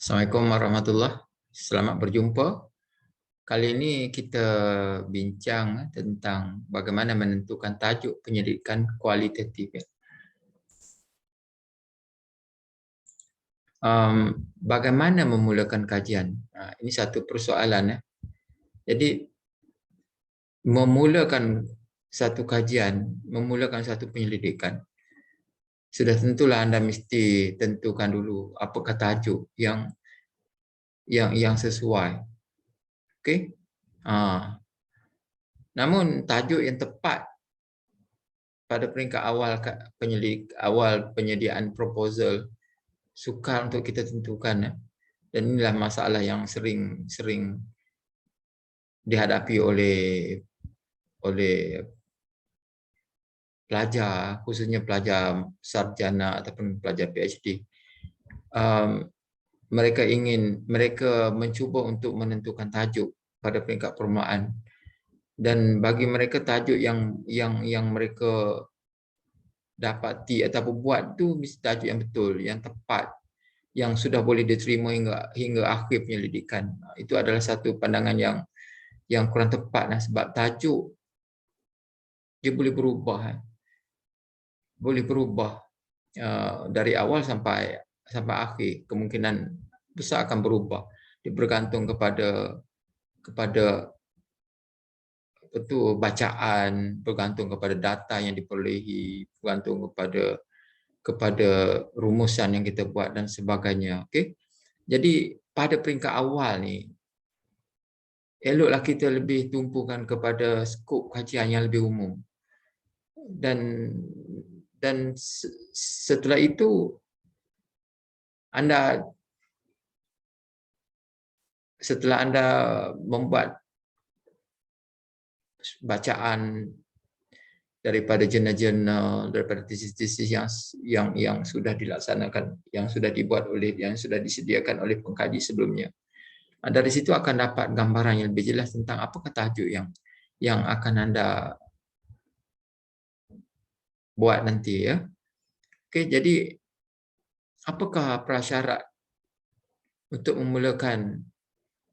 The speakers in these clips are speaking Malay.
Assalamualaikum warahmatullahi wabarakatuh. Selamat berjumpa. Kali ini kita bincang tentang bagaimana menentukan tajuk penyelidikan kualitatif. Bagaimana memulakan kajian? Ini satu persoalan. Jadi memulakan satu kajian, memulakan satu penyelidikan, sudah tentulah anda mesti tentukan dulu apakah tajuk yang sesuai. Okey. Namun tajuk yang tepat pada peringkat awal penyediaan proposal sukar untuk kita tentukan, dan inilah masalah yang sering dihadapi oleh pelajar, khususnya pelajar sarjana ataupun pelajar PhD. Mereka mencuba untuk menentukan tajuk pada peringkat permulaan, dan bagi mereka tajuk yang mereka dapati ataupun buat tu mesti tajuk yang betul, yang tepat, yang sudah boleh diterima hingga akhir penyelidikan. Itu adalah satu pandangan yang kurang tepat, sebab tajuk dia boleh berubah, dari awal sampai akhir. Kemungkinan besar akan berubah. Dia bergantung kepada bacaan, bergantung kepada data yang diperolehi, bergantung kepada rumusan yang kita buat dan sebagainya. Okey. Jadi pada peringkat awal ni, eloklah kita lebih tumpukan kepada skop kajian yang lebih umum. Dan setelah itu setelah anda membuat bacaan daripada jurnal-jurnal, daripada tesis-tesis yang sudah dilaksanakan, yang sudah disediakan oleh pengkaji sebelumnya, dari situ akan dapat gambaran yang lebih jelas tentang apakah tajuk yang akan anda buat nanti, ya. Okey, jadi apakah prasyarat untuk memulakan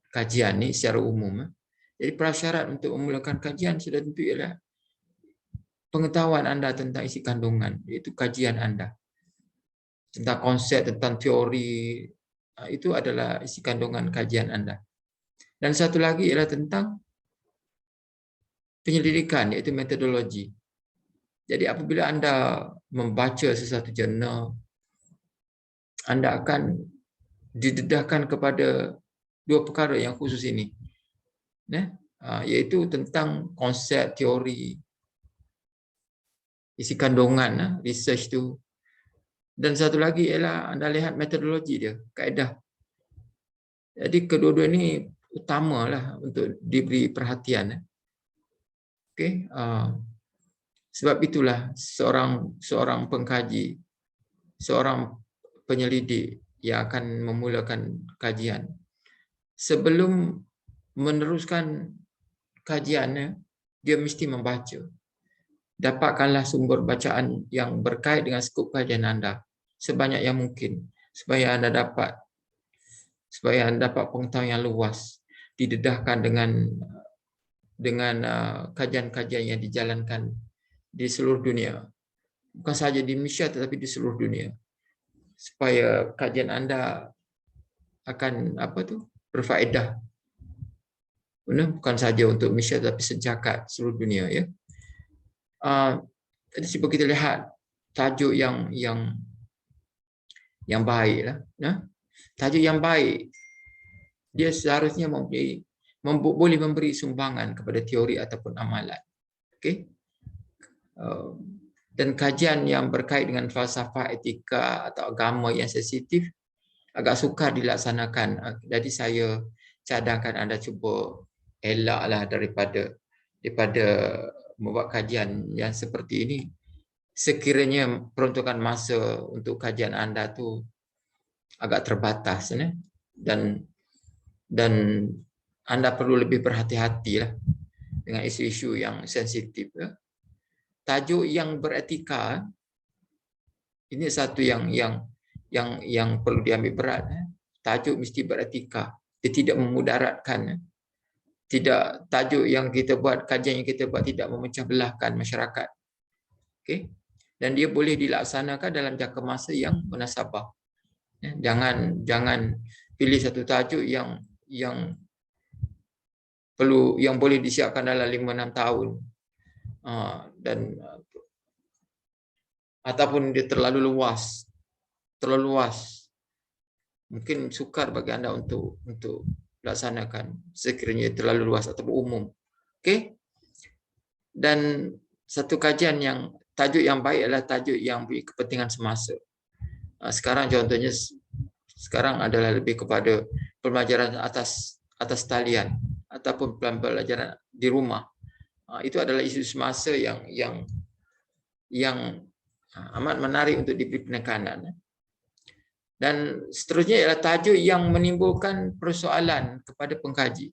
kajian ni secara umum? Jadi prasyarat untuk memulakan kajian sudah tentu ialah pengetahuan anda tentang isi kandungan, iaitu kajian anda. Tentang konsep, tentang teori, itu adalah isi kandungan kajian anda. Dan satu lagi ialah tentang penyelidikan, iaitu metodologi. Jadi apabila anda membaca sesuatu jurnal, anda akan didedahkan kepada dua perkara yang khusus ini, iaitu tentang konsep, teori, isi kandungan, research tu. Dan satu lagi ialah anda lihat metodologi dia, kaedah. Jadi kedua-dua ini utamalah untuk diberi perhatian. Okey. Sebab itulah seorang pengkaji, seorang penyelidik yang akan memulakan kajian, sebelum meneruskan kajiannya, dia mesti membaca. Dapatkanlah sumber bacaan yang berkait dengan skop kajian anda sebanyak yang mungkin, supaya anda dapat pengetahuan yang luas, didedahkan dengan kajian-kajian yang dijalankan di seluruh dunia, bukan sahaja di Malaysia tetapi di seluruh dunia, supaya kajian anda akan berfaedah, bukan sahaja untuk Malaysia tetapi sejagat seluruh dunia, ya. Jadi cuba kita lihat tajuk yang baiklah. Tajuk yang baik dia seharusnya boleh memberi sumbangan kepada teori ataupun amalan. Okey. Dan kajian yang berkait dengan falsafah, etika atau agama yang sensitif agak sukar dilaksanakan. Jadi saya cadangkan anda cuba elaklah daripada membuat kajian yang seperti ini. Sekiranya peruntukan masa untuk kajian anda tu agak terbatas, dan anda perlu lebih berhati-hatilah dengan isu-isu yang sensitif. Tajuk yang beretika ini satu yang perlu diambil berat, tajuk mesti beretika. Dia tidak memudaratkan. Tidak, tajuk yang kita buat, kajian yang kita buat tidak memecah belahkan masyarakat. Okey. Dan dia boleh dilaksanakan dalam jangka masa yang munasabah. Jangan pilih satu tajuk yang boleh disiapkan dalam 5-6 tahun. Dan ataupun dia terlalu luas. Mungkin sukar bagi anda untuk laksanakan sekiranya terlalu luas atau umum. Okey. Dan satu kajian yang tajuk yang baik adalah tajuk yang berkepentingan semasa. Sekarang contohnya sekarang adalah lebih kepada pembelajaran atas talian ataupun pembelajaran di rumah. Itu adalah isu semasa yang amat menarik untuk diberi penekanan. Dan seterusnya ialah tajuk yang menimbulkan persoalan kepada pengkaji.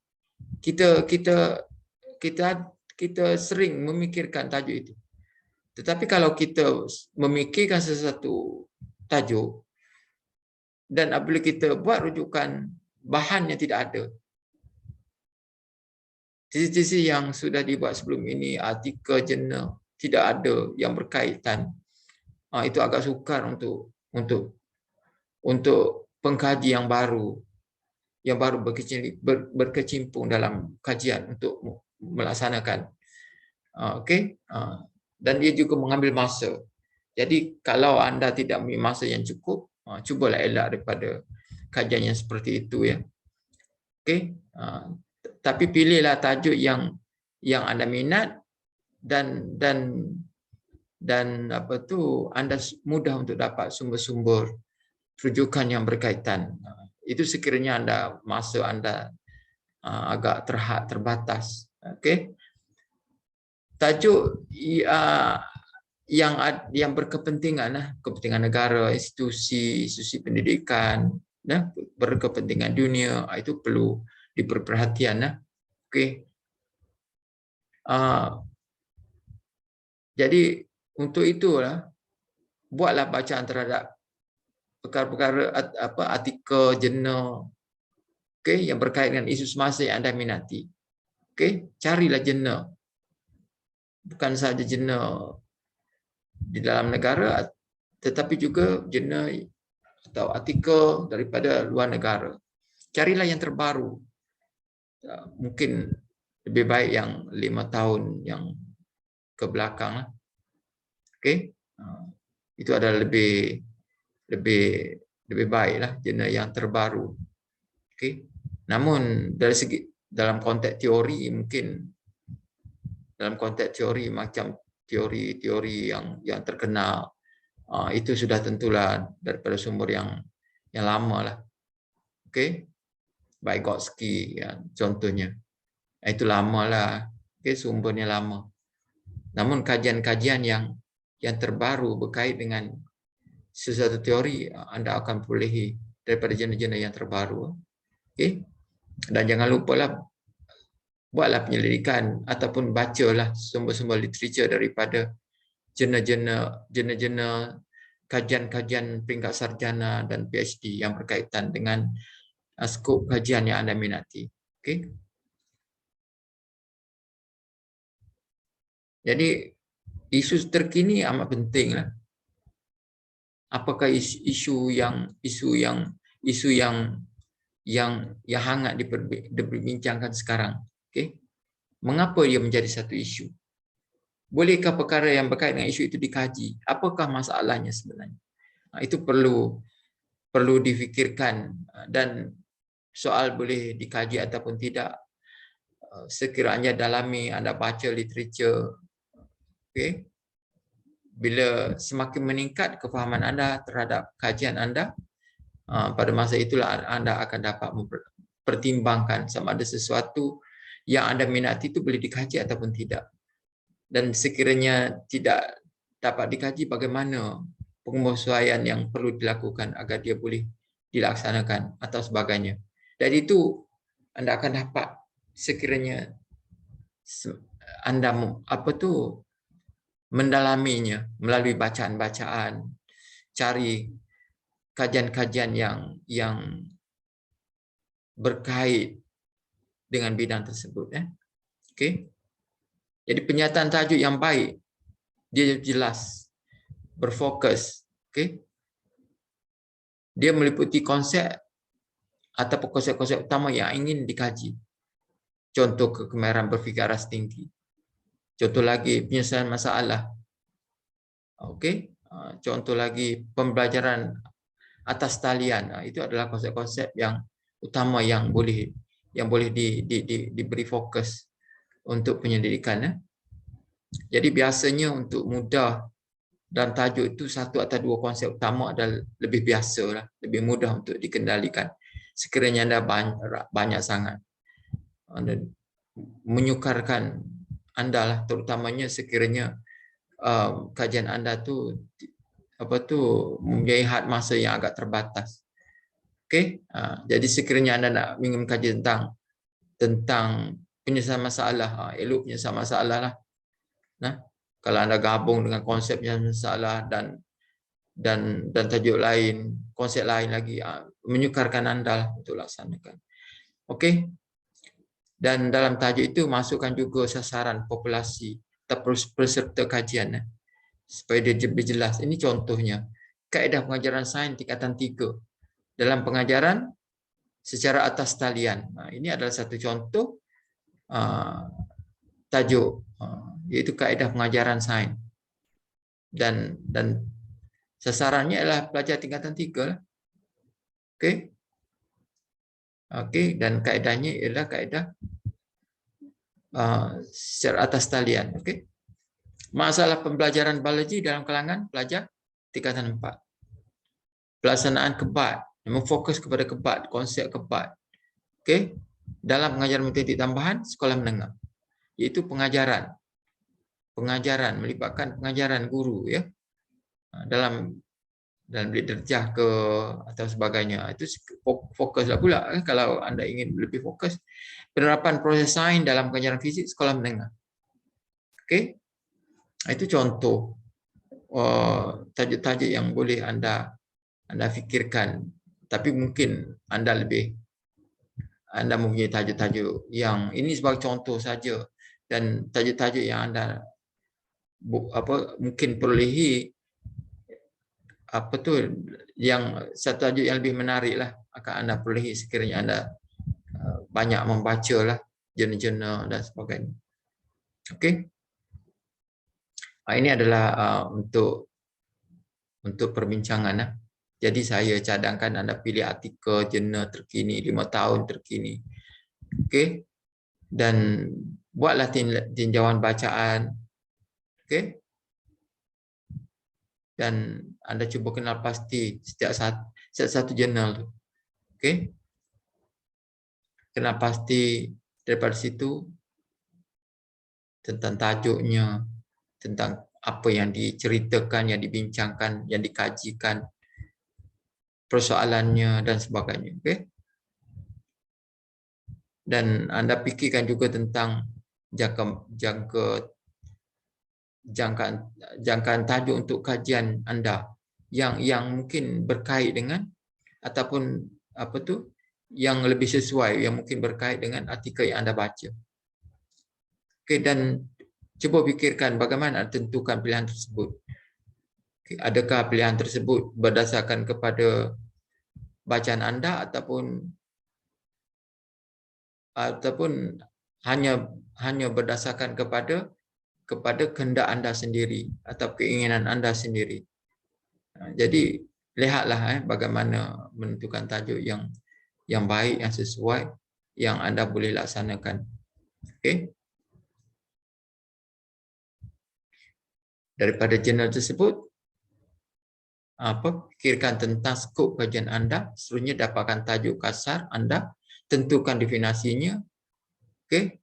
Kita sering memikirkan tajuk itu. Tetapi kalau kita memikirkan sesuatu tajuk dan apabila kita buat rujukan, bahannya tidak ada. Tisi-tisi yang sudah dibuat sebelum ini, artikel, jurnal, tidak ada yang berkaitan. Itu agak sukar untuk pengkaji yang baru berkecimpung dalam kajian untuk melaksanakan. Okey. Dan dia juga mengambil masa. Jadi kalau anda tidak mempunyai masa yang cukup, cubalah elak daripada kajian yang seperti itu, ya. Okey. Tapi pilihlah tajuk yang anda minat dan anda mudah untuk dapat sumber-sumber rujukan yang berkaitan. Itu sekiranya masa anda agak terbatas. Okey. Tajuk yang berkepentingan, kepentingan negara, institusi pendidikan, berkepentingan dunia, itu perlu diberi perhatian. Okey. Jadi untuk itulah buatlah bacaan terhadap perkara-perkara artikel, jurnal, okey, yang berkaitan dengan isu semasa yang anda minati. Okey, carilah jurnal. Bukan sahaja jurnal di dalam negara, tetapi juga jurnal atau artikel daripada luar negara. Carilah yang terbaru. Mungkin lebih baik yang 5 tahun yang ke belakang. Okey. Itu adalah lebih baiklah jurnal yang terbaru. Okey. Namun dari segi dalam konteks teori, mungkin dalam konteks teori macam teori-teori yang terkenal, itu sudah tentulah daripada sumber yang lama lah. Okey. Vygotsky, ya, contohnya. Itu lama lah. Okey, sumbernya lama. Namun kajian-kajian yang terbaru berkait dengan sesuatu teori, anda akan perolehi daripada jurnal-jurnal yang terbaru. Okey. Dan jangan lupalah buatlah penyelidikan ataupun bacalah sumber-sumber literatur daripada jurnal-jurnal kajian-kajian peringkat sarjana dan PhD yang berkaitan dengan skop kajian yang anda minati. Okey. Jadi isu terkini amat pentinglah. Apakah isu yang hangat diperbincangkan sekarang? Okey. Mengapa dia menjadi satu isu? Bolehkah perkara yang berkaitan dengan isu itu dikaji? Apakah masalahnya sebenarnya? Itu perlu difikirkan, dan soal boleh dikaji ataupun tidak, sekiranya dalami, anda baca literatur. Okey. Bila semakin meningkat kefahaman anda terhadap kajian anda, pada masa itulah anda akan dapat mempertimbangkan sama ada sesuatu yang anda minati itu boleh dikaji ataupun tidak. Dan sekiranya tidak dapat dikaji, bagaimana penyesuaian yang perlu dilakukan agar dia boleh dilaksanakan atau sebagainya. Dari itu anda akan dapat sekiranya anda mendalaminya melalui bacaan-bacaan, cari kajian-kajian yang berkait dengan bidang tersebut. Okey. Jadi penyataan tajuk yang baik, dia jelas, berfokus. Okey. Dia meliputi konsep ataupun konsep-konsep utama yang ingin dikaji. Contoh kegemaran berfikir aras tinggi. Contoh lagi penyelesaian masalah. Okey. Contoh lagi pembelajaran atas talian. Itu adalah konsep-konsep yang utama yang boleh diberi fokus untuk penyelidikan. Jadi biasanya untuk mudah dan tajuk itu satu atau dua konsep utama adalah lebih biasa lah, lebih mudah untuk dikendalikan. Sekiranya anda banyak sangat anda menyukarkan anda lah, terutamanya sekiranya kajian anda tu mempunyai had masa yang agak terbatas. Okey, jadi sekiranya anda nak ingin kaji tentang penyelesaian masalah, elok penyelesaian masalah lah. Nah, kalau anda gabung dengan konsep penyelesaian masalah dan tajuk lain, konsep lain lagi, menyukarkan anda lah untuk laksanakan. Okey. Dan dalam tajuk itu masukkan juga sasaran populasi atau peserta kajian supaya dia lebih jelas. Ini contohnya kaedah pengajaran sains tingkatan 3 dalam pengajaran secara atas talian. Ini adalah satu contoh tajuk, iaitu kaedah pengajaran sains dan sasarannya adalah pelajar tingkatan 3 lah. Okey. Okey, dan kaedahnya ialah kaedah secara atas talian. Okey. Masalah pembelajaran biologi dalam kalangan pelajar tingkatan 4. Pelaksanaan kebat, memfokus kepada kebat, konsep kebat. Okey. Dalam pengajaran matematik tambahan sekolah menengah, iaitu pengajaran melibatkan pengajaran guru ya. Dalam darjah ke atau sebagainya, itu fokuslah pula kalau anda ingin lebih fokus. Penerapan proses sains dalam pengajaran fizik sekolah menengah. Okey. Itu contoh tajuk-tajuk yang boleh anda fikirkan, tapi mungkin anda mempunyai tajuk-tajuk yang ini sebagai contoh saja, dan tajuk-tajuk yang anda mungkin perolehi yang satu tajuk yang lebih menarik lah akan anda perolehi sekiranya anda banyak membaca lah jurnal-jurnal dan sebagainya. Okey. Ini adalah untuk perbincangan. Jadi saya cadangkan anda pilih artikel jurnal terkini, 5 tahun terkini. Okey. Dan buatlah tinjauan bacaan. Okey. Dan anda cuba kenal pasti setiap satu jurnal tu. Okey. Kenal pasti daripada situ tentang tajuknya, tentang apa yang diceritakan, yang dibincangkan, yang dikajikan, persoalannya dan sebagainya. Okey. Dan anda fikirkan juga tentang jangkaan tajuk untuk kajian anda yang mungkin berkait dengan ataupun yang lebih sesuai, yang mungkin berkait dengan artikel yang anda baca. Okey, dan cuba fikirkan bagaimana tentukan pilihan tersebut. Okay, adakah pilihan tersebut berdasarkan kepada bacaan anda ataupun hanya berdasarkan kepada kehendak anda sendiri atau keinginan anda sendiri. Jadi lihatlah bagaimana menentukan tajuk yang baik, yang sesuai, yang anda boleh laksanakan. Okey. Daripada jurnal tersebut, fikirkan tentang skop kajian anda, seterusnya dapatkan tajuk kasar anda, tentukan definisinya. Okey.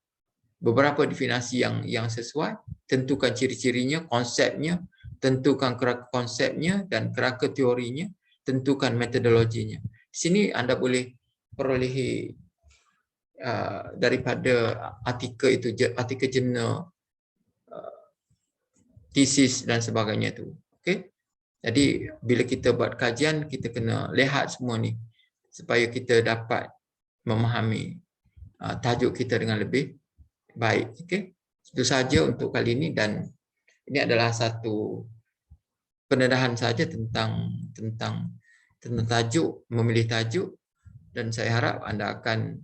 Beberapa definisi yang sesuai, tentukan ciri-cirinya, konsepnya, tentukan kerangka konsepnya dan kerangka teorinya, tentukan metodologinya. Di sini anda boleh perolehi daripada artikel jurnal, tesis dan sebagainya tu. Okey. Jadi bila kita buat kajian, kita kena lihat semua ni supaya kita dapat memahami tajuk kita dengan lebih baik. Okey. Itu saja untuk kali ini, dan ini adalah satu pendedahan saja tentang tajuk, memilih tajuk, dan saya harap anda akan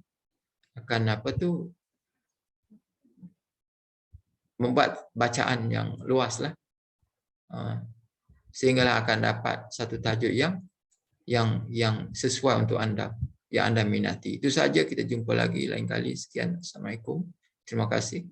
membuat bacaan yang luas lah, sehinggalah akan dapat satu tajuk yang sesuai untuk anda, yang anda minati. Itu saja, kita jumpa lagi lain kali. Sekian, Assalamualaikum. Terima kasih.